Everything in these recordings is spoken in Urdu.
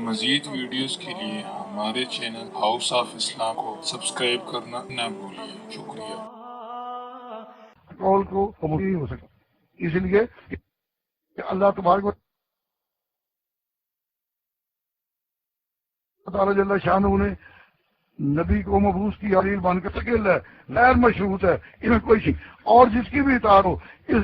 مزید ویڈیوز کے لیے ہمارے چینل ہاؤس آف اسلام کو سبسکرائب کرنا نہ بھولیے۔ شکریہ۔ قول کو قبول نہیں ہو سکتا، اس لیے کہ اللہ تبارک و تعالیٰ جل شانہ نے نبی کو مبعوث کی علیل بن کر سکیل ہے، غیر مشروط ہے، ان میں کوئی چیز اور جس کی بھی اطاعت ہو اس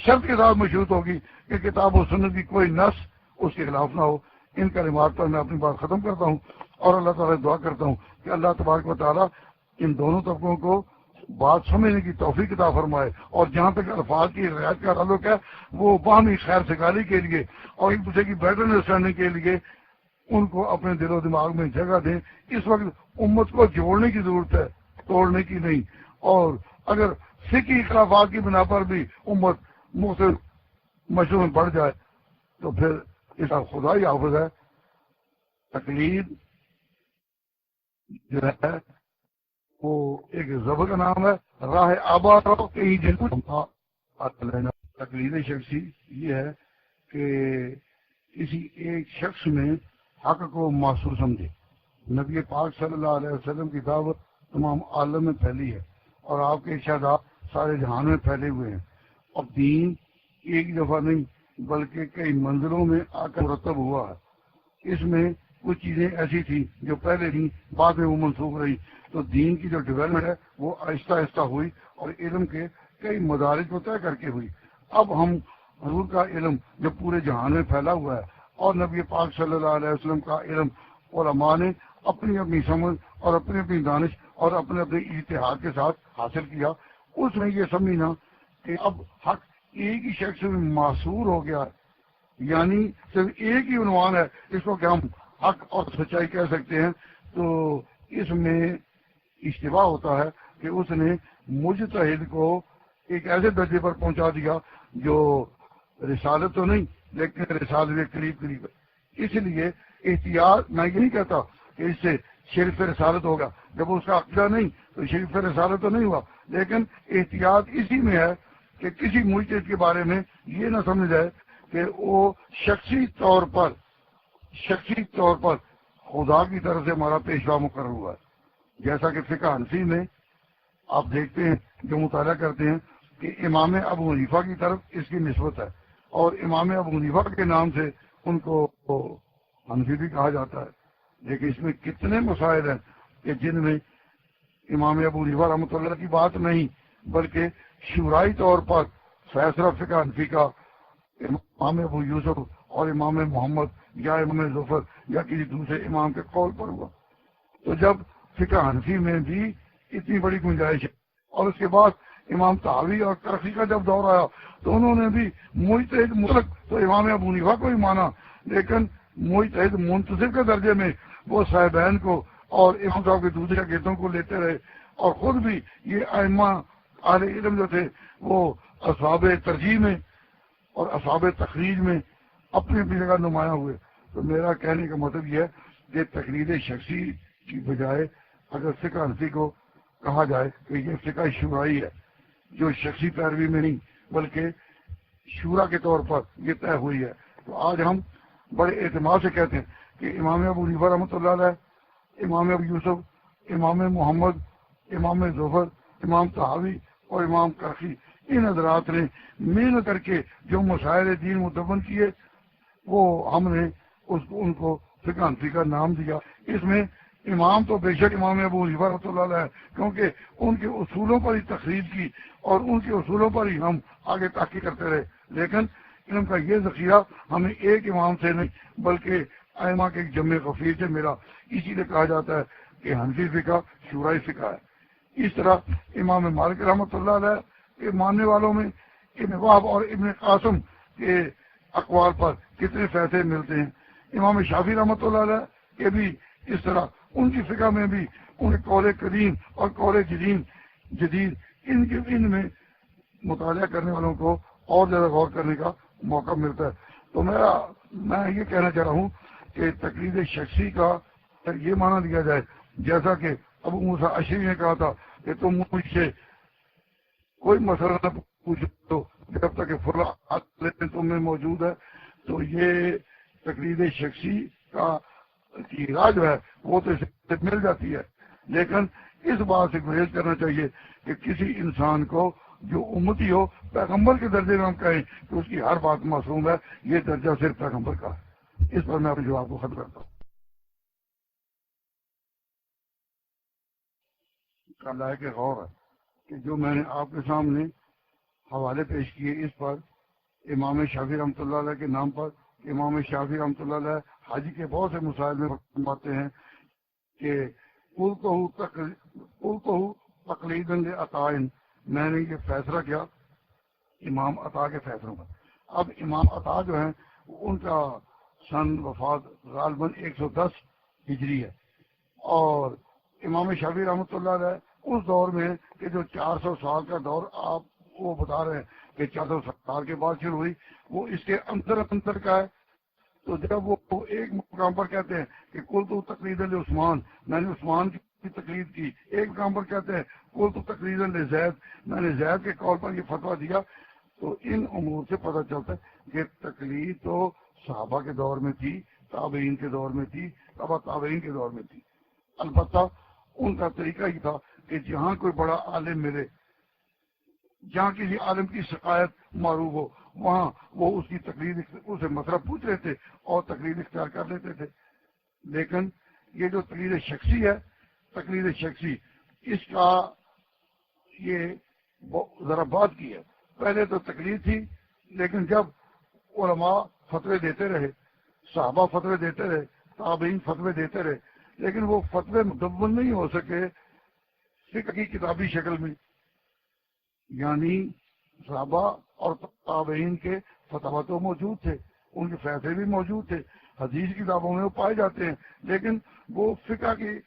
شرط کے ساتھ مشروط ہوگی کہ کتاب و سنت کی کوئی نص اس کے خلاف نہ ہو۔ ان کلمات پر میں اپنی بات ختم کرتا ہوں اور اللہ تعالیٰ دعا کرتا ہوں کہ اللہ تبارک و تعالیٰ ان دونوں طبقوں کو بات سمجھنے کی توفیق عطا فرمائے، اور جہاں تک الفاظ کی رعایت کا تعلق ہے وہ باہمی خیر سگالی کے لیے اور ایک دوسرے کی بیٹر انڈرسٹینڈنگ کے لیے ان کو اپنے دل و دماغ میں جگہ دیں۔ اس وقت امت کو جوڑنے کی ضرورت ہے، توڑنے کی نہیں، اور اگر فقہی اختلافات کی بنا پر بھی امت مختلف مشروع میں بڑھ جائے تو پھر اس کا خدا ہی حافظ ہے۔ تقلید جو ہے وہ ایک ذبح کا نام ہے، راہ آبا رہو کہیں جن کو تقلید شخصی یہ ہے کہ کسی ایک شخص میں حق کو محصور سمجھے۔ نبی پاک صلی اللہ علیہ وسلم کی دعوت تمام عالم میں پھیلی ہے اور آپ کے ارشادات سارے جہان میں پھیلے ہوئے ہیں، اور دین ایک دفعہ نہیں بلکہ کئی منزلوں میں آ کر مرتب ہوا ہے۔ اس میں کچھ چیزیں ایسی تھیں جو پہلے تھیں، بعد میں وہ منسوخ رہی، تو دین کی جو ڈیولپمنٹ ہے وہ آہستہ آہستہ ہوئی اور علم کے کئی مدارج کو طے کر کے ہوئی۔ اب ہم حضور کا علم جو پورے جہان میں پھیلا ہوا ہے اور نبی پاک صلی اللہ علیہ وسلم کا علم علماء نے اپنی اپنی سمجھ اور اپنی اپنی دانش اور اپنے اپنے اجتہاد کے ساتھ حاصل کیا، اس میں یہ سمجھنا کہ اب حق ایک ہی شخص میں معصور ہو گیا ہے، یعنی صرف ایک ہی عنوان ہے اس کو کہ ہم حق اور سچائی کہہ سکتے ہیں، تو اس میں اشتباہ ہوتا ہے کہ اس نے مجتہد کو ایک ایسے درجے پر پہنچا دیا جو رسالت تو نہیں لیکن رسالت کے قریب قریب ہے۔ اس لیے احتیاط، میں یہ نہیں کہتا کہ اس سے شرف رسالت ہوگا، جب اس کا عقیدہ نہیں تو شرف رسالت تو نہیں ہوا، لیکن احتیاط اسی میں ہے کہ کسی مجتہد کے بارے میں یہ نہ سمجھ جائے کہ وہ شخصی طور پر خدا کی طرف سے ہمارا پیشوا مقرر ہوا ہے۔ جیسا کہ فقہ حنفی میں آپ دیکھتے ہیں، جو مطالعہ کرتے ہیں کہ امام ابو حنیفہ کی طرف اس کی نسبت ہے، اور امام ابو حنیفہ کے نام سے ان کو حنفی بھی کہا جاتا ہے، لیکن اس میں کتنے مسائل ہیں کہ جن میں امام ابو حنیفہ رحمۃ اللہ کی بات نہیں بلکہ شورائی طور پر فیصلہ فقہ حنفی کا امام ابو یوسف اور امام محمد یا امام ظفر یا کسی دوسرے امام کے قول پر ہوا۔ تو جب فقہ حنفی میں بھی اتنی بڑی گنجائش ہے، اور اس کے بعد امام طحاوی اور کرخی کا جب دور آیا تو انہوں نے بھی مجتہد مطلق تو امام ابو حنیفہ کو ہی مانا، لیکن مجتہد منتصف کے درجے میں وہ صاحبین کو اور امام صاحب کے دوسرے شاگردوں کو لیتے رہے، اور خود بھی یہ ائمہ اہل علم جو تھے وہ اصحاب ترجیح میں اور اصحاب تخریج میں اپنی اپنی جگہ نمایاں ہوئے۔ تو میرا کہنے کا مطلب یہ ہے کہ تقلید شخصی کی بجائے اگر فقہ حنفی کو کہا جائے کہ یہ فقہ شورائی ہے جو شخصی پیروی میں نہیں بلکہ شورا کے طور پر یہ طے ہوئی ہے، تو آج ہم بڑے اعتماد سے کہتے ہیں کہ امام ابو حنیفہ رحمۃ اللہ علیہ، امام ابو یوسف، امام محمد، امام ظفر، امام طحاوی اور امام کرخی، ان حضرات نے محنت کر کے جو مسائل دین مدون کیے وہ ہم نے ان کو فقہ حنفی کا نام دیا۔ اس میں امام تو بے شک امام ابو حنیفہ رحمۃ اللہ علیہ کیونکہ ان کے اصولوں پر ہی تقریر کی اور ان کے اصولوں پر ہی ہم آگے تحقیق کرتے رہے، لیکن علم کا یہ ذخیرہ ہمیں ایک امام سے نہیں بلکہ ائمہ کے ایک جمع غفیر سے ملا، اسی لیے کہا جاتا ہے کہ حنفی فقہ شورائی فقہ ہے۔ اس طرح امام مالک رحمۃ اللہ علیہ کے ماننے والوں میں ابن وہب اور ابن قاسم کے اقوال پر کتنے فیصلے ملتے ہیں، امام شافعی رحمۃ اللہ علیہ کے بھی اس طرح ان کی فقہ میں بھی ان کے قول قدیم اور قول جدید ان میں مطالعہ کرنے والوں کو اور زیادہ غور کرنے کا موقع ملتا ہے۔ تو میں یہ کہنا چاہ رہا ہوں کہ تقلید شخصی کا یہ معنی لیا جائے جیسا کہ ابو موسیٰ اشعری نے کہا تھا کہ تم مجھ سے کوئی مسئلہ نہ پوچھو جب تک کہ فلاں تم میں موجود ہے، تو یہ تقلید شخصی کا کی راہ جو ہے وہ تو اسے مل جاتی ہے، لیکن اس بات سے گریز کرنا چاہیے کہ کسی انسان کو جو امتی ہو پیغمبر کے درجے میں ہم کہیں کہ اس کی ہر بات معصوم ہے، یہ درجہ صرف پیغمبر کا ہے۔ اس پر میں اپنے جواب کو ختم کرتا ہوں۔ کا لائق غور ہے کہ جو میں نے آپ کے سامنے حوالے پیش کیے اس پر امام شافعی رحمۃ اللہ علیہ کے نام پر، امام شافعی رحمۃ اللہ علیہ حج کے بہت سے مسائل میں فرماتے ہیں کہ تقلید عطائن، میں نے یہ فیصلہ کیا امام عطا کے فیصلوں پر۔ اب امام عطا جو ہیں ان کا سن وفات غالباً 110 ہجری ہے، اور امام شافعی رحمۃ اللہ علیہ اس دور میں کہ جو 400 سال کا دور آپ وہ بتا رہے ہیں کہ 400 سال کے بعد شروع ہوئی، وہ اس کے اندر کا ہے۔ تو جب وہ ایک مقام پر کہتے ہیں کہ کل تو تقلید عثمان، میں نے عثمان کی تقلید کی، ایک مقام پر کہتے ہیں کل تو تقلید زید، میں نے زید کے قول پر یہ فتویٰ دیا، تو ان امور سے پتہ چلتا ہے کہ تقلید تو صحابہ کے دور میں تھی، تابعین کے دور میں تھی، تبع تابعین کے دور میں تھی۔ البتہ ان کا طریقہ یہ تھا کہ جہاں کوئی بڑا عالم ملے، جہاں کسی عالم کی شکایت معروف ہو، وہاں وہ اس کی تقلید اسے مسئلہ پوچھ لیتے اور تقلید اختیار کر لیتے تھے۔ لیکن یہ جو تقلید شخصی ہے، تقلید شخصی اس کا یہ ذرا بات کی ہے۔ پہلے تو تقلید تھی، لیکن جب علماء فتوے دیتے رہے، صحابہ فتوے دیتے رہے، تابعین فتوے دیتے رہے، لیکن وہ فتوے مدون نہیں ہو سکے فقہ کی کتابی شکل میں، یعنی صحابہ اور تابعین کے فتوا تو موجود تھے، ان کے فیصلے بھی موجود تھے، حدیث کی کتابوں میں وہ پائے جاتے ہیں، لیکن وہ فقہ کی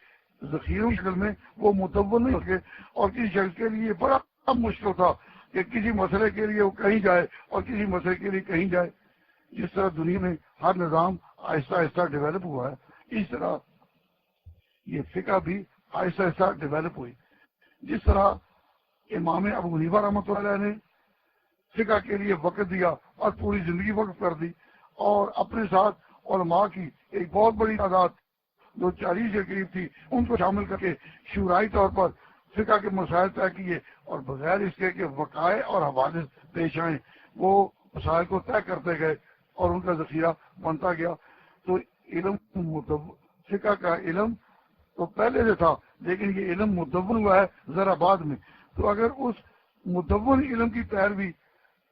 ذخیروں کی شکل میں وہ مدون نہیں ہو سکے، اور کسی شخص کے لیے بڑا مشکل تھا کہ کسی مسئلے کے لیے وہ کہیں جائے اور کسی مسئلے کے لیے کہیں جائے۔ جس طرح دنیا میں ہر نظام آہستہ آہستہ ڈیولپ ہوا ہے، اس طرح یہ فقہ بھی آہستہ آہستہ ڈیولپ ہوئی۔ جس طرح امام ابو حنیفہ رحمۃ اللہ علیہ نے فقہ کے لیے وقت دیا اور پوری زندگی وقف کر دی، اور اپنے ساتھ علماء کی ایک بہت بڑی تعداد جو 40 کے قریب تھی ان کو شامل کر کے شورائے طور پر فقہ کے مسائل طے کیے، اور بغیر اس کے کہ وقائع اور حوادث پیش آئیں وہ مسائل کو طے کرتے گئے اور ان کا ذخیرہ بنتا گیا۔ تو علم فقہ کا علم تو پہلے سے تھا، لیکن یہ علم مدون ہوا ہے ذرا بعد میں۔ تو اگر اس مدون علم کی پیروی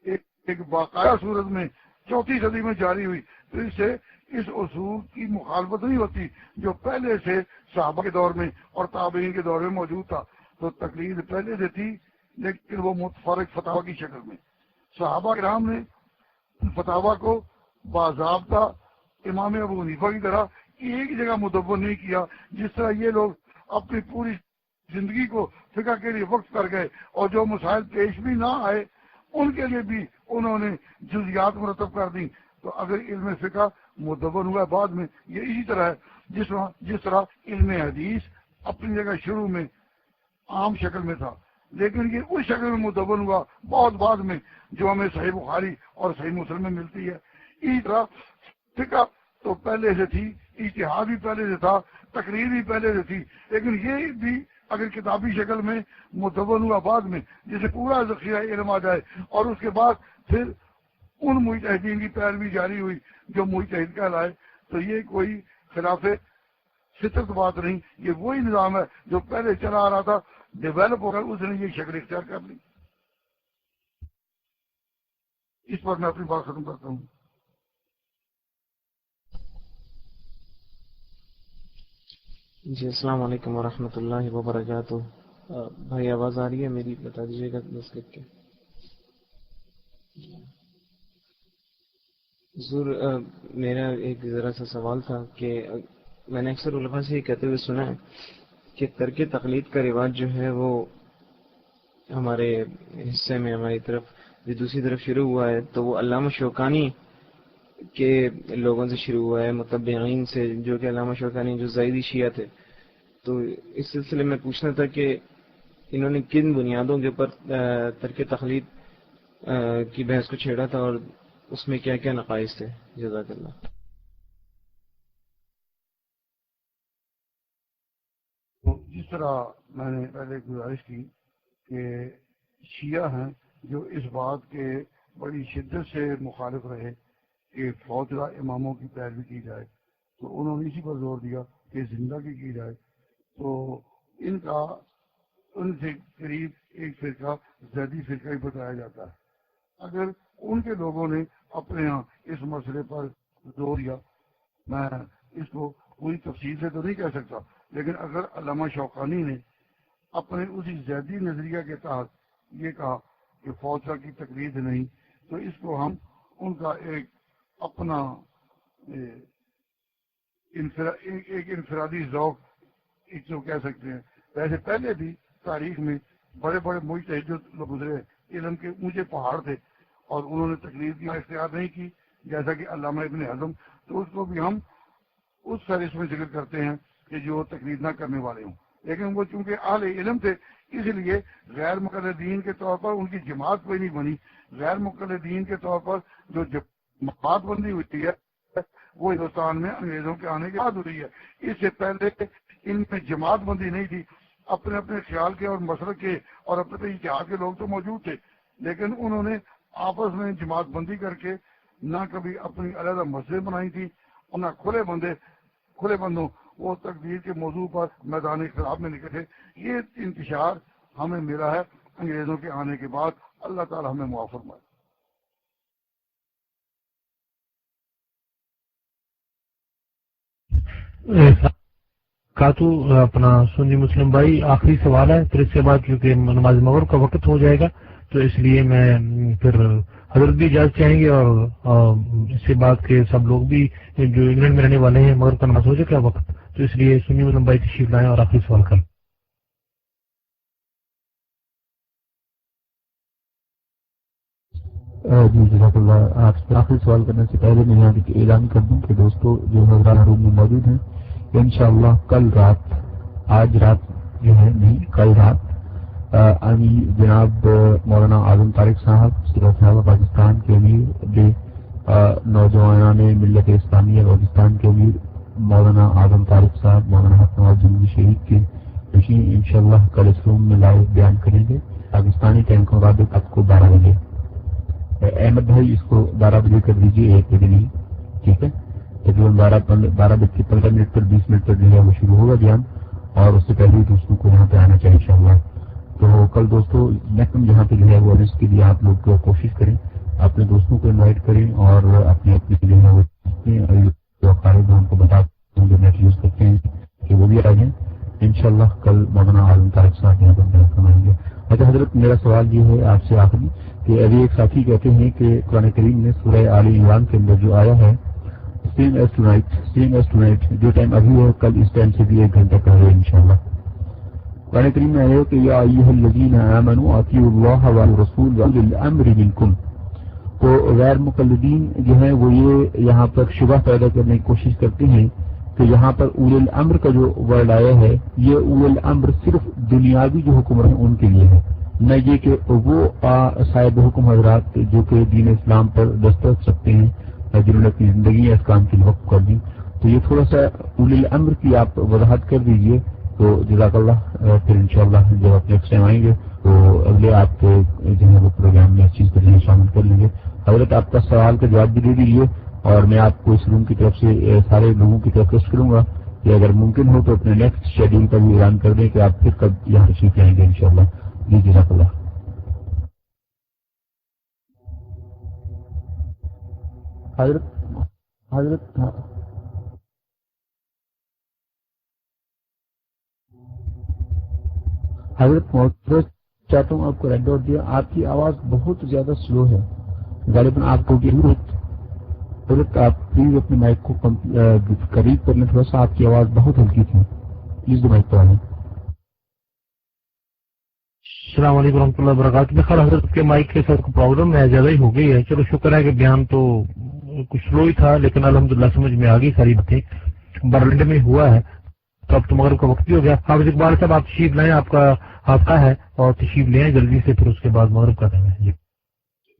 ایک باقاعدہ صورت میں 4 صدی میں جاری ہوئی، تو اس سے اس اصول کی مخالفت نہیں ہوتی جو پہلے سے صحابہ کے دور میں اور تابعین کے دور میں موجود تھا۔ تو تقلید پہلے سے تھی، لیکن وہ متفرق فتوا کی شکل میں۔ صحابہ کرام نے فتوا کو باضابطہ امام ابو حنیفہ کی طرح ایک جگہ مدون نہیں کیا، جس طرح یہ لوگ اپنی پوری زندگی کو فقہ کے لیے وقف کر گئے، اور جو مسائل پیش بھی نہ آئے ان کے لیے بھی انہوں نے جزیات مرتب کر دی۔ تو اگر علم فقہ مدون ہوا بعد میں، یہ اسی طرح ہے جس طرح علم حدیث اپنی جگہ شروع میں عام شکل میں تھا، لیکن یہ اس شکل میں مدون ہوا بہت بعد میں جو ہمیں صحیح بخاری اور صحیح مسلم میں ملتی ہے۔ اسی طرح فقہ تو پہلے سے تھی، اجتہاد بھی پہلے سے تھا، تقریر بھی پہلے سے تھی، لیکن یہ بھی اگر کتابی شکل میں مدون ہوا بعد میں، جسے پورا ذخیرہ علم آ جائے، اور اس کے بعد پھر ان مجتہدین کی پیروی جاری ہوئی جو مجتہد کہلائے، تو یہ کوئی خلاف فطرت بات نہیں، یہ وہی نظام ہے جو پہلے چلا آ رہا تھا، ڈیولپ ہو کر اس نے یہ شکل اختیار کر لی۔ اس پر میں اپنی بات ختم کرتا ہوں۔ جی السلام علیکم ورحمۃ اللہ وبرکاتہ۔ بھائی آواز آ رہی ہے میری؟ بتا دیجیے گا بس کر کے۔ حضور میرا ایک ذرا سا سوال تھا کہ میں نے اکثر علماء سے یہ کہتے ہوئے سنا ہے کہ ترک تقلید کا رواج جو ہے وہ ہمارے حصے میں ہماری طرف جو دوسری طرف شروع ہوا ہے تو وہ علامہ شوکانی کے لوگوں سے شروع ہوا ہے، متبعین سے، جو کہ علامہ شوکانی جو زیدی شیعہ تھے۔ تو اس سلسلے میں پوچھنا تھا کہ انہوں نے کن بنیادوں کے اوپر ترک تقلید کی بحث کو چھیڑا تھا اور اس میں کیا کیا نقائص تھے؟ جزاک اللہ۔ جس طرح میں نے پہلے گزارش کی کہ شیعہ ہیں جو اس بات کے بڑی شدت سے مخالف رہے کہ فوترہ اماموں کی پیروی کی جائے، تو انہوں نے اسی پر زور دیا کہ زندگی کی جائے. تو ان سے قریب ایک فرقہ زیدی فرقہ ہی بتایا جاتا ہے. اگر ان کے لوگوں نے اپنے ہاں اس مسئلے پر زور دیا، میں اس کو پوری تفصیل سے تو نہیں کہہ سکتا، لیکن اگر علامہ شوقانی نے اپنے اسی زیدی نظریہ کے تحت یہ کہا کہ فوترہ کی تقلید نہیں، تو اس کو ہم ان کا ایک اپنا ایک انفرادی ذوق ایک تو کہہ سکتے ہیں. ویسے پہلے بھی تاریخ میں بڑے بڑے مجتہد لوگ گزرے، علم کے اونچے پہاڑ تھے اور انہوں نے تقلید کی اختیار نہیں کی، جیسا کہ علامہ ابن حزم، تو اس کو بھی ہم اس فہرست میں ذکر کرتے ہیں کہ جو تقلید نہ کرنے والے ہوں. لیکن وہ چونکہ اہل علم تھے اس لیے غیر مقلدین کے طور پر ان کی جماعت کوئی نہیں بنی. غیر مقلدین کے طور پر جو جماعت بندی ہوئی ہے وہ ہندوستان میں انگریزوں کے آنے کے بعد ہوئی ہے. اس سے پہلے ان میں جماعت بندی نہیں تھی. اپنے اپنے خیال کے اور مسلک کے اور اپنے اتحاد کے لوگ تو موجود تھے، لیکن انہوں نے آپس میں جماعت بندی کر کے نہ کبھی اپنی علیحدہ مسجد بنائی تھی اور نہ کھلے بندوں وہ تقدیر کے موضوع پر میدان اختلاف میں نکلے. یہ انتشار ہمیں ملا ہے انگریزوں کے آنے کے بعد. اللہ تعالی ہمیں معاف فرمائے. کاتو اپنا سنی مسلم بھائی آخری سوال ہے، پھر اس کے بعد کیونکہ نماز مغرب کا وقت ہو جائے گا تو اس لیے میں پھر حضرت بھی اجازت چاہیں گے اور اس کے بعد کے سب لوگ بھی جو انگلینڈ میں رہنے والے ہیں مغرب کا نماز ہو جائے گا وقت، تو اس لیے سنی مسلم بھائی تشریف لائیں اور آخری سوال کریں. جی جزاک اللہ. آپ سے آخری سوال کرنے سے پہلے میں یہاں اعلان کر دوں کہ دوستوں جو حضرات روم میں موجود ہیں انشاءاللہ کل رات، آج رات جو ہے نہیں کل رات امیر جناب مولانا اعظم طارق صاحب صورت صاحب پاکستان کے امیر نوجوانان ملت اسلامیہ پاکستان کے امیر مولانا اعظم طارق صاحب مولانا حق نواز جنگی شہید کے خوشی انشاءاللہ کل اس روم میں لائیو بیان کریں گے پاکستانی ٹائم کے مطابق آپ کو 12 بجے. احمد بھائی اس کو 12 بجے کر دیجیے، 1 بجے نہیں، ٹھیک ہے؟ تقریباً 12:15 پر 20 منٹ پر جو ہے وہ شروع ہوگا بیان، اور اس سے پہلے دوستوں کو یہاں پہ آنا چاہیے انشاءاللہ. تو کل دوستوں میکم جہاں پہ جو ہے وہ اس کے لیے آپ لوگ کوشش کریں، اپنے دوستوں کو انوائٹ کریں اور اپنے جو ہے وہ خارج ان کو بتا دیں جو نیٹ یوز کرتے ہیں کہ وہ بھی آ جائیں. انشاءاللہ کل مولانا اعظم طارق صاحب یہاں پر بیان فرمائیں گے. اچھا حضرت میرا سوال یہ ہے آپ سے آخری کہ ابھی ایک ساتھی کہتے ہیں کہ قرآن کریم میں سورہ آل عمران کے اندر جو آیا ہے سیم ایز ٹونائٹ جو ٹائم ابھی ہے کل اس ٹائم سے بھی 1 گھنٹہ پہلے انشاءاللہ قرآن کریم میں آیا کہ یا ایھا الذین آمنوا اطیعوا اللہ والرسول واولی الامر منکم. تو غیر مقلدین جو ہیں وہ یہ یہاں پر شبہ پیدا کرنے کی کوشش کرتے ہیں کہ یہاں پر اولی الامر کا جو ورڈ آیا ہے یہ اولی الامر صرف دنیاوی جو حکمران ہیں ان کے لیے ہے، نہ یہ کہ وہ صاحب حکم حضرات جو کہ دین اسلام پر دستخط رکھتے ہیں جنہوں نے اپنی زندگی اس کام کی وقف کر دی. تو یہ تھوڑا سا اولی الامر کی آپ وضاحت کر دیجئے تو جزاک اللہ. پھر انشاءاللہ جب آپ نیکسٹ ٹائم آئیں گے تو اگلے آپ کے جو ہے وہ پروگرام میں اس چیز کو شامل کر لیں گے. حضرت آپ کا سوال کا جواب بھی دے دیجیے اور میں آپ کو اس روم کی طرف سے سارے لوگوں کی طرف ریکویسٹ کروں گا کہ اگر ممکن ہو تو اپنے نیکسٹ شیڈول کا بھی اعلان کر دیں کہ آپ پھر کب یہاں تشریف لائیں گے انشاءاللہ. جی جزاک اللہ. حضرت معذرت چاہتا ہوں آپ کو ریڈ آؤٹ دیا، آپ کی آواز بہت زیادہ سلو ہے، غالباً آپ کو حضرت آپ پلیز اپنے مائک کو قریب کر لیں، تھوڑا سا آپ کی آواز بہت ہلکی تھی، پلیز دو مائک پر آئیں. السلام علیکم ورحمۃ اللہ وبرکاتہ. میں خیر حضرت کے مائک کے ساتھ پرابلم ہے، زیادہ ہی ہو گئی ہے. چلو شکر ہے کہ بیان تو کچھ سلو ہی تھا لیکن الحمدللہ سمجھ میں آ گئی ساری باتیں. برلنڈ میں ہوا ہے تو اب تو مغرب کا وقت بھی ہو گیا. حافظ اقبال صاحب آپ تشریف لائیں، آپ کا ہفتہ ہے اور تشریف لیں جلدی سے، پھر اس کے بعد مغرب کا ٹائم ہے.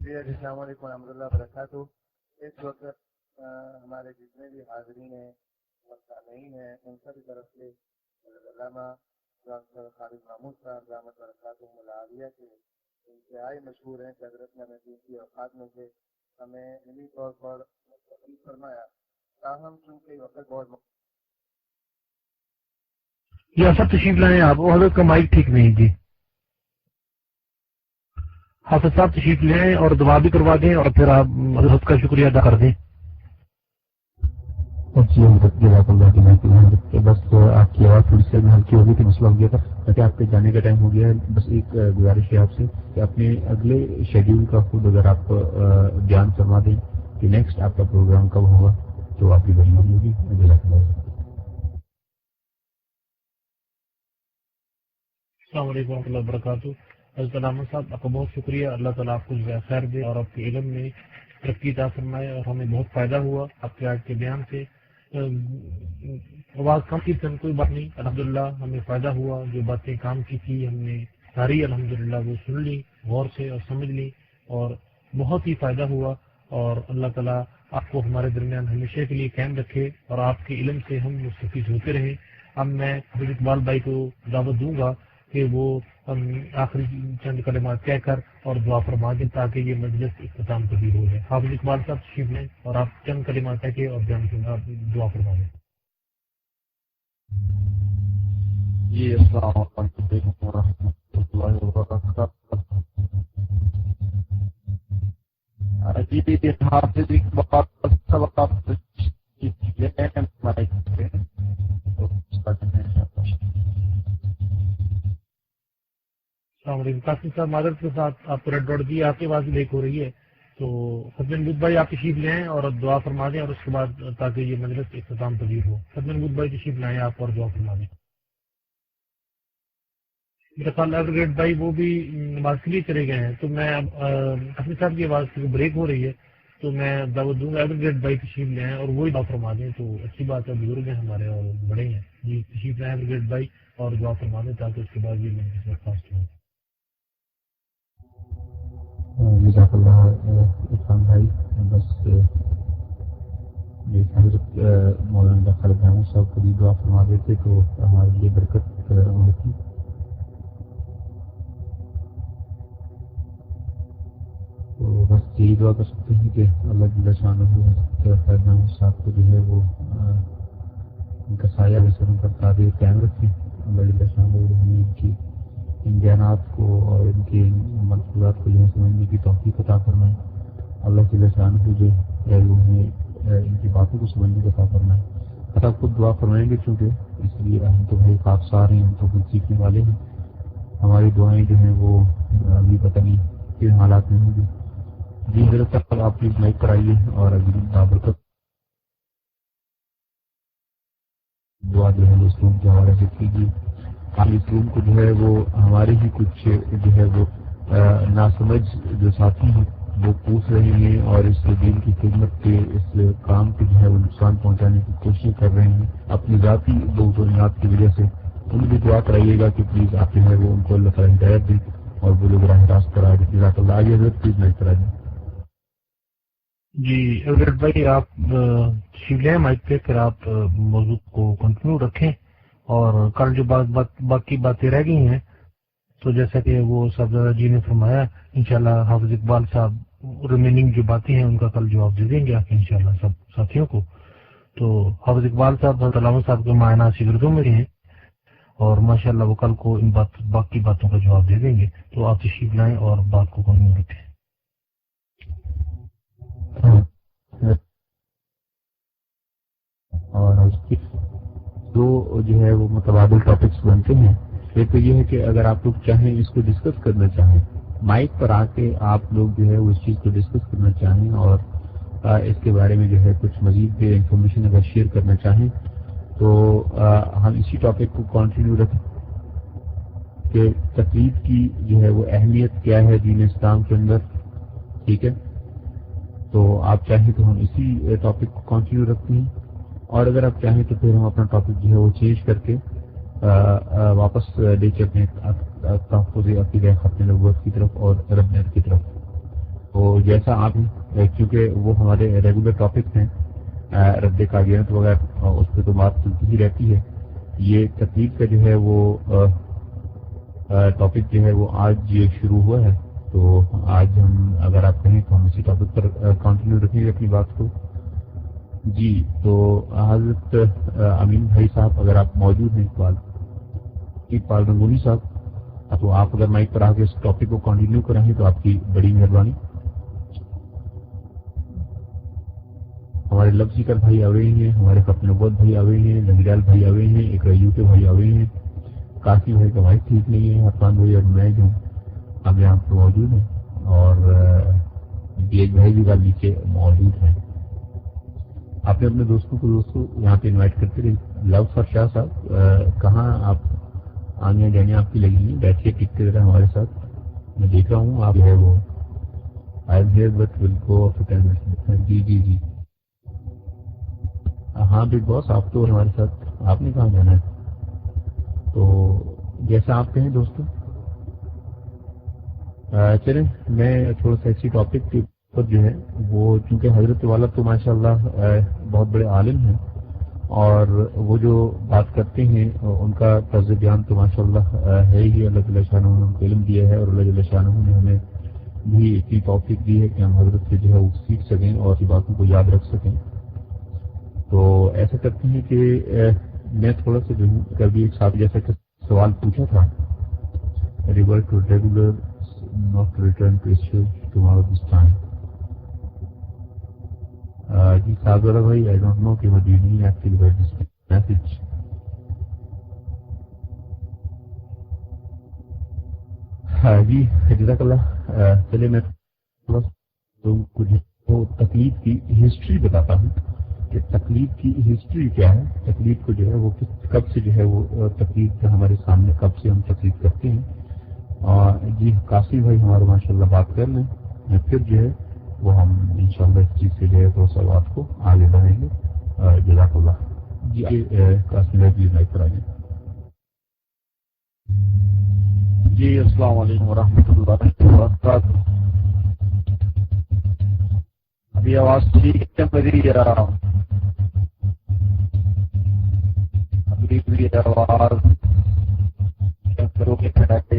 جی السلام علیکم ورحمۃ اللہ وبرکاتہ. اس وقت ہمارے جتنے بھی حاضرین ہیں اور سامعین ہیں ان سب کی طرف سے علامہ ڈاکٹر خالد محمود صاحب رحمۃ برکاتہ ملاویہ کے انتہائی مشہور ہیں کہ حضرت نے نبی کی اوقات میں سے ہمیں علمی طور پر مستقل فرمایا، تاہم چونکہ وقت بہت یہ سب تشریف لائیں آپ، وہ حضرت کا مائک ٹھیک نہیں جی. حافظ صاحب تشریف لے آئیں اور دعا بھی کروا دیں اور پھر آپ حضرت کا شکریہ ادا کر دیں. جی جزاک اللہ کی محنت کہ بس آپ کی آواز تھوڑی سی ہلکی ہو گئی تھی، مسئلہ ہو گیا تھا تاکہ آپ کے جانے کا ٹائم ہو گیا ہے. بس ایک گزارش ہے آپ سے کہ اپنے اگلے شیڈیول کا خود اگر آپ بیان فرما دیں کہ نیکسٹ آپ کا پروگرام کب ہوگا تو آپ کی مہربانی ہوگی. جزاک اللہ. السلام علیکم ورحمۃ اللہ وبرکاتہ. حضرت علامہ صاحب آپ کا بہت شکریہ، اللہ تعالیٰ آپ کو خیر دے اور آپ کے علم میں ترقی عطا فرمائے، اور ہمیں بہت فائدہ ہوا آپ کے آج کے بیان سے. آواز کم کی تھی کوئی بات نہیں، الحمدللہ ہمیں فائدہ ہوا، جو باتیں کام کی تھی ہم نے ساری الحمدللہ وہ سن لی غور سے اور سمجھ لی اور بہت ہی فائدہ ہوا. اور اللہ تعالیٰ آپ کو ہمارے درمیان ہمیشہ کے لیے قائم رکھے اور آپ کے علم سے ہم مستفید ہوتے رہیں. اب میں حضرت اقبال بھائی کو دعوت دوں گا کہ وہ آخری چند کلمات کہہ کر اور دعا فرما دیں تاکہ یہ مجلس اختتام پذیر ہو جائے. حافظ اقبال صاحب تشریف لیں اور آپ چند کلمات کہہ کے اور دعا فرما دیں. جی السلام علیکم ورحمۃ اللہ وبرکاتہ. جی حافظ اقبال صاحب السلام علیکم. قاسم صاحب معذرت کے ساتھ آپ کو ریڈ ڈاٹ دی، آپ کی آواز لیک ہو رہی ہے تو فتح محمود بھائی آپ تشریف لیں اور دعا فرما دیں اور اس کے بعد تاکہ یہ مجلس اختتام پذیر ہو. فتح محمود بھائی تشریف لائیں آپ اور دعا فرما دیں. میرا خیال ایوریگیٹ بھائی وہ بھی نماز کے لیے چلے گئے ہیں تو میں اب قاسم صاحب کی آواز بریک ہو رہی ہے تو میں دعوت دوں گا ایوریگیٹ بھائی تشریف لیں اور وہی دعا فرما دیں تو اچھی بات ہے. بزرگ ہیں ہمارے اور بڑے ہیں جی، تشریف لائیں ایوریگیٹ بھائی اور دعا فرما دیں تاکہ اس کے بعد یہ مجلس برخاست ہو. جزاک اللہ عرفان بھائی. بس حضرت مولانا خالد محمود صاحب کو بھی دعا فرما دیتے تو ہمارے لیے برکت ہوتی. تو بس یہی دعا کر سکتے ہیں کہ اللہ جل شانہ خالد محمود صاحب کو جو ہے وہ ان کا سایہ وسلم پر تعبیر قائم رکھیں. اللہ جل شانہ ان کی ان بیانات کو اور ان کے مقصودات کو جو ہے سمجھنے کی توفیق عطا فرمائے. اللہ جل شانہ جو ہے وہ انہیں ان کی باتوں کو سمجھنے کا عطا فرمائے. آپ خود دعا فرمائیں گے چونکہ اس لیے ہم تو بھائی خاکسار ہیں، ہم تو خود سیکھنے والے ہیں. ہماری دعائیں جو ہیں وہ ابھی پتہ نہیں کن حالات میں ہوں گی. جی حضرت صاحب آپ پلیز مائک پر آئیے اور ابھی بابرکت دعا جو ہے اس روم کے حوالے سے کیجیے. اس روم کو جو ہے وہ ہمارے ہی کچھ جو ہے وہ ناسمجھ جو ساتھی ہیں وہ پوچھ رہے ہیں اور اس دین کی خدمت کے اس کام کے جو ہے وہ نقصان پہنچانے کی کوشش کر رہے ہیں اپنی ذاتی بنیاد کی وجہ سے. ان بھی دعا کرائیے گا کہ پلیز آپ جو ہے وہ ان کو اللہ تعالیٰ ہدایت دیں اور وہ لوگ راہ راست کرا دیں. جزاک اللہ. آئیے حضرت پلیز میں کرا دیں. جی ایوریٹ بھائی آپ تشریف لیں مائک پہ، پھر آپ موضوع کو کنٹینیو رکھیں اور کل جو باقی باتیں رہ گئی ہیں تو جیسا کہ وہ صاحبزادہ جی نے فرمایا انشاءاللہ حافظ اقبال صاحب ریمیننگ جو باتیں ہیں ان کا کل جواب دے دیں گے آپ انشاءاللہ سب ساتھیوں کو. تو حافظ اقبال صاحب حضرت علامہ صاحب کے معائنہ شاگردوں میں ہیں اور ماشاءاللہ وہ کل کو ان باقی باتوں کا جواب دے دیں گے. تو آپ تشریف لائیں اور بات کو کنٹینیو رکھیں. اور اس کی دو جو ہے وہ متبادل ٹاپکس بنتے ہیں. ایک تو یہ ہے کہ اگر آپ لوگ چاہیں اس کو ڈسکس کرنا چاہیں مائک پر آ کے آپ لوگ جو ہے اس چیز کو ڈسکس کرنا چاہیں اور اس کے بارے میں جو ہے کچھ مزید انفارمیشن اگر شیئر کرنا چاہیں تو ہم اسی ٹاپک کو کنٹینیو رکھیں کہ تقلید کی جو ہے وہ اہمیت کیا ہے دین اسلام کے اندر. ٹھیک ہے، تو آپ چاہیں تو ہم اسی ٹاپک کو کنٹینیو رکھتے ہیں اور اگر آپ چاہیں تو پھر ہم اپنا ٹاپک جو ہے وہ چینج کر کے واپس لے کے اپنے تحفظ عقیدہ ختم نبوت کی طرف اور ربیت کی طرف. تو جیسا آپ کیونکہ وہ ہمارے ریگولر ٹاپکس ہیں رد قادیانت وغیرہ اس پہ تو بات چلتی ہی رہتی ہے یہ تقلید کا جو ہے وہ ٹاپک جو ہے وہ آج شروع ہوا ہے، تو آج ہم اگر آپ کہیں تو ہم اسی ٹاپک پر کنٹینیو رکھیں گے اپنی بات کو. جی تو حضرت امین بھائی صاحب اگر آپ موجود ہیں، اقبال رنگونی صاحب، تو آپ اگر مائک پر آ کے اس ٹاپک کو کنٹینیو کریں تو آپ کی بڑی مہربانی. ہمارے لفظی کر بھائی آ رہے ہیں، ہمارے ختم نبوت بھائی آ رہے ہیں، ننگیال بھائی آ رہے ہیں، ایک ریو کے بھائی آ رہے ہیں، کافی بھائی کا وائس ٹھیک نہیں ہے، عرفان بھائی اور میں جو اب یہاں پہ موجود ہیں، اور ایک بھائی بھی گال نیچے موجود ہیں. آپ نے اپنے دوستوں کو یہاں پہ انوائٹ کرتے رہے. لو فر شاہ صاحب کہاں آپ آنے جانے آپ کی لگی ہیں؟ بیٹھیے ٹکتے رہے ہمارے ساتھ. میں دیکھ رہا ہوں آپ جو ہے وہ I am here but will go after 10 minutes. جی جی جی ہاں بگ باس آپ تو ہمارے ساتھ، آپ نے کہاں جانا ہے؟ تو جیسا آپ کہیں دوستوں. چلیں میں تھوڑا سا اسی ٹاپک کے اوپر جو ہے وہ، چونکہ حضرت والا تو ماشاء اللہ بہت بڑے عالم ہیں، اور وہ جو بات کرتے ہیں ان کا طرز بیان تو ماشاء اللہ ہے ہی. اللہ تعالیٰ شاہ نے ہم کو علم دیا ہے، اور اللہ تعالیٰ شاہ نے ہمیں بھی اتنی توفیق دی ہے کہ ہم حضرت سے جو ہے وہ سیکھ سکیں اور اسی باتوں کو یاد رکھ سکیں. تو ایسا کرتے ہیں کہ میں تھوڑا سا جو ہوں کبھی ایک ساتھ جیسا کہ سوال پوچھا تھا، revert to regular not return to issue tomorrow this time. جی سابرہ بھائی I don't know کہ what you mean actually by this message. جی جزاک اللہ. چلے میں تھوڑا سا تقلید کی ہسٹری بتاتا ہوں کہ تقلید کی ہسٹری کیا ہے. تقلید کو جو ہے وہ کب سے جو ہے وہ تقلید ہمارے سامنے کب سے ہم تقلید کرتے ہیں. جی قاسم بھائی ہمارے ماشاء اللہ بات کر لیں، پھر جو ہے وہ ہم انشاءاللہ اس چیز سے جو ہے تو سوالات کو آگے بڑھیں گے. جزاک اللہ. جی قاسم بھائی پلیز لائک کرائیں. جی السلام علیکم ورحمۃ اللہ وبرکاتہ. ابھی آواز ٹھیک ہے میری؟ ابھی بھی آواز کرو گے؟ آج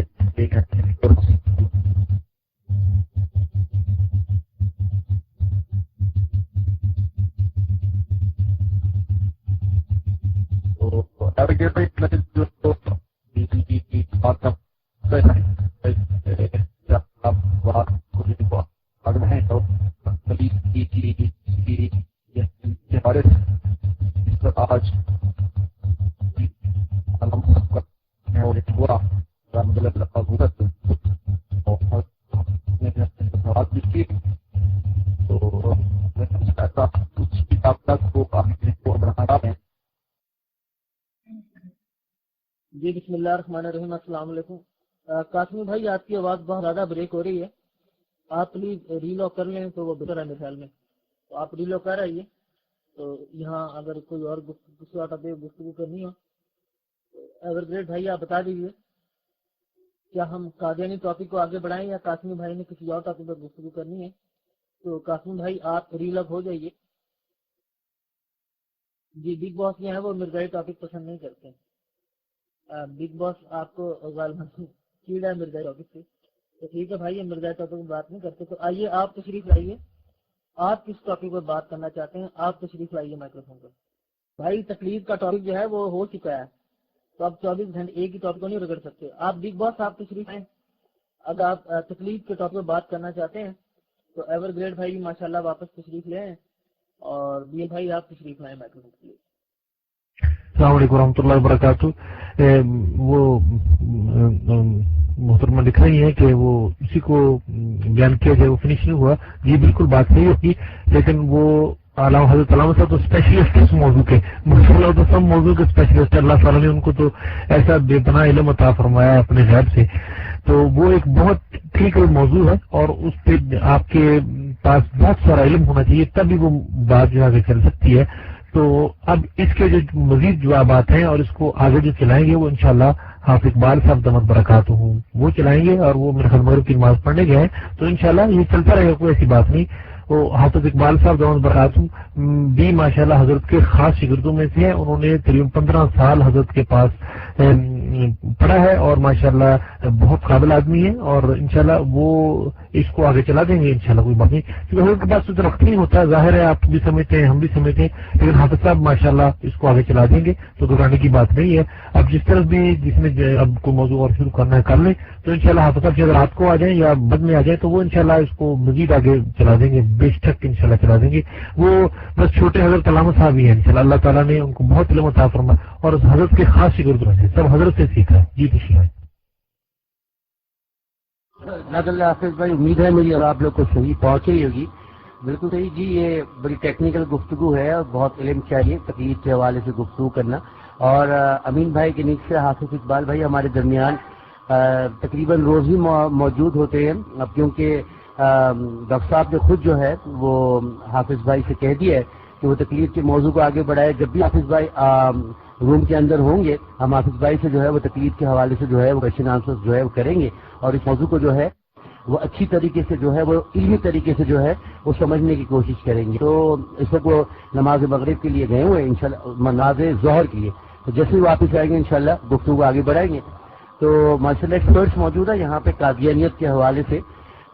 جی بسم اللہ الرحمن الرحیم. السلام علیکم. قاسمی بھائی آپ کی آواز بہت زیادہ بریک ہو رہی ہے، آپ پلیز ری لاک کر لیں تو وہ بہتر ہے میرے خیال میں. تو آپ ری لاک کر آئیے. تو یہاں اگر کوئی اور گفتگو کرنی ہو تو ایور گریٹ بھائی آپ بتا دیجیے کیا ہم قادیانی ٹاپک کو آگے بڑھائیں یا قاسمی بھائی نے کسی اور ٹاپک پر گفتگو کرنی ہے. تو قاسمی بھائی آپ ری لاک ہو جائیے. جی بگ باس جو ہے وہ مرزائی ٹاپک پسند نہیں کرتے. بگ باس آپ کو غالباً کیڑا ہے مرزائی ٹاپک سے. تو ٹھیک ہے بھائی، ہم مرزائی ٹاپک میں بات نہیں کرتے. تو آئیے آپ تشریف لائیے، آپ کس ٹاپک پر بات کرنا چاہتے ہیں؟ آپ تشریف لائیے مائکرو فون پر. بھائی تقلید کا ٹاپک جو ہے وہ ہو چکا ہے، تو آپ 24 گھنٹے ایک ہی ٹاپک کو نہیں رگڑ سکتے. آپ بگ باس آپ تشریف لائیں. اگر آپ تقلید کے ٹاپک پر بات کرنا چاہتے ہیں تو ایور گریڈ بھائی ماشاء اللہ واپس تشریف لیں، اور بی بھائی آپ تشریف لائیں مائکرو فون کے لیے. السلام علیکم ورحمۃ اللہ وبرکاتہ. وہ محترمہ لکھ رہی ہیں کہ وہ اسی کو بیان کیا جائے، وہ فنش نہیں ہوا. جی بالکل بات صحیح ہوگی، لیکن وہ حضرت علامہ صاحب تو اسپیشلسٹ اس موضوع کے، ماشاءاللہ تو سب موضوع کے اسپیشلسٹ. اللہ تعالیٰ نے ان کو تو ایسا بے پناہ علم عطا فرمایا ہے اپنے غیب سے. تو وہ ایک بہت ٹھیک موضوع ہے، اور اس پہ آپ کے پاس بہت سارا علم ہونا چاہیے، تبھی وہ بات جو آگے چل سکتی ہے. تو اب اس کے جو مزید جوابات ہیں اور اس کو آگے جو چلائیں گے وہ انشاءاللہ حافظ اقبال صاحب دمت برکات ہوں وہ چلائیں گے، اور وہ میرے خیال مغرب کی نماز پڑھنے گئے ہیں. تو انشاءاللہ یہ چلتا رہے گا، کوئی ایسی بات نہیں. وہ حافظ اقبال صاحب دامت برکاتہ بھی ماشاءاللہ حضرت کے خاص شاگردوں میں سے ہیں. انہوں نے تقریباً 15 سال حضرت کے پاس پڑھا ہے اور ماشاءاللہ بہت قابل آدمی ہے, اور انشاءاللہ وہ اس کو آگے چلا دیں گے انشاءاللہ, کوئی بات نہیں, کیونکہ حضرت کے پاس تو وقت نہیں ہوتا, ظاہر ہے آپ بھی سمجھتے ہیں ہم بھی سمجھتے ہیں, لیکن حافظ صاحب ماشاءاللہ اس کو آگے چلا دیں گے, تو گھبرانے کی بات نہیں ہے. اب جس طرح بھی جس نے اب کوئی موضوع اور شروع کرنا ہے کر لیں, تو انشاءاللہ حافظ صاحب اگر رات کو آ جائیں یا بعد میں آ جائیں تو وہ انشاءاللہ اس کو مزید آگے چلا دیں گے, بے شک انشاءاللہ چلا دیں گے. وہ بس چھوٹے حضرت علامہ صاحب ہی ہیں انشاءاللہ, اللہ تعالیٰ نے ان کو بہت علم عطا فرمایا اور حضرت کے خاص شاگردوں سے سب حضرت سے سیکھا ہے. جی خوشی ہے. اللہ حافظ بھائی, امید ہے میری اور آپ لوگ کو صحیح پہنچ رہی ہوگی. بالکل صحیح جی, یہ بڑی ٹیکنیکل گفتگو ہے اور بہت علم چاہیے تقلید کے حوالے سے گفتگو کرنا. اور امین بھائی کے نیچے سے حافظ اقبال بھائی ہمارے درمیان تقریباً روز ہی موجود ہوتے ہیں. اب کیونکہ ڈاکٹر صاحب نے خود جو ہے وہ حافظ بھائی سے کہہ دیا ہے کہ وہ تقلید کے موضوع کو آگے بڑھائے. جب بھی حافظ بھائی روم کے اندر ہوں گے ہم حافظ بھائی سے جو ہے وہ تقلید کے حوالے سے جو ہے وہ کوشچن آنسر جو ہے وہ کریں گے, اور اس موضوع کو جو ہے وہ اچھی طریقے سے جو ہے وہ علمی طریقے سے جو ہے وہ سمجھنے کی کوشش کریں گے. تو اس وقت وہ نماز مغرب کے لیے گئے ہوئے ہیں انشاءاللہ, نماز ظہر کے لیے, تو جیسے ہی واپس آئیں گے انشاءاللہ گفتگو آگے بڑھائیں گے. تو ماشاءاللہ ایکسپرٹس موجود ہے یہاں پہ قادیانیت کے حوالے سے.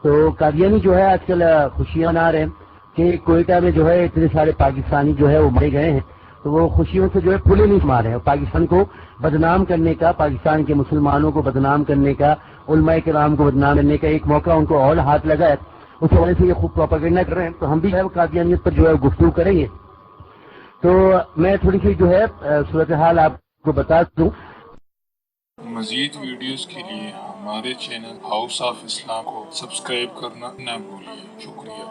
تو قادیانی جو ہے آج کل خوشیاں منا رہے ہیں کہ کوئٹہ میں جو ہے اتنے سارے پاکستانی جو ہے وہ مارے گئے ہیں, تو وہ خوشیوں سے جو ہے پھولے نہیں مارے ہیں. پاکستان کو بدنام کرنے کا, پاکستان کے مسلمانوں کو بدنام کرنے کا, علماء کرام کو بدنام کرنے کا ایک موقع ان کو اور ہاتھ لگا ہے, اس وجہ سے یہ خوب پروپیگنڈا کر رہے ہیں. تو ہم بھی جو ہے قادیانیت پر جو ہے گفتگو کریں گے. تو میں تھوڑی سی جو ہے صورتحال آپ کو بتا دوں. مزید ویڈیوز کے لیے ہمارے چینل ہاؤس آف اسلام کو سبسکرائب کرنا نہ بھولیے. شکریہ.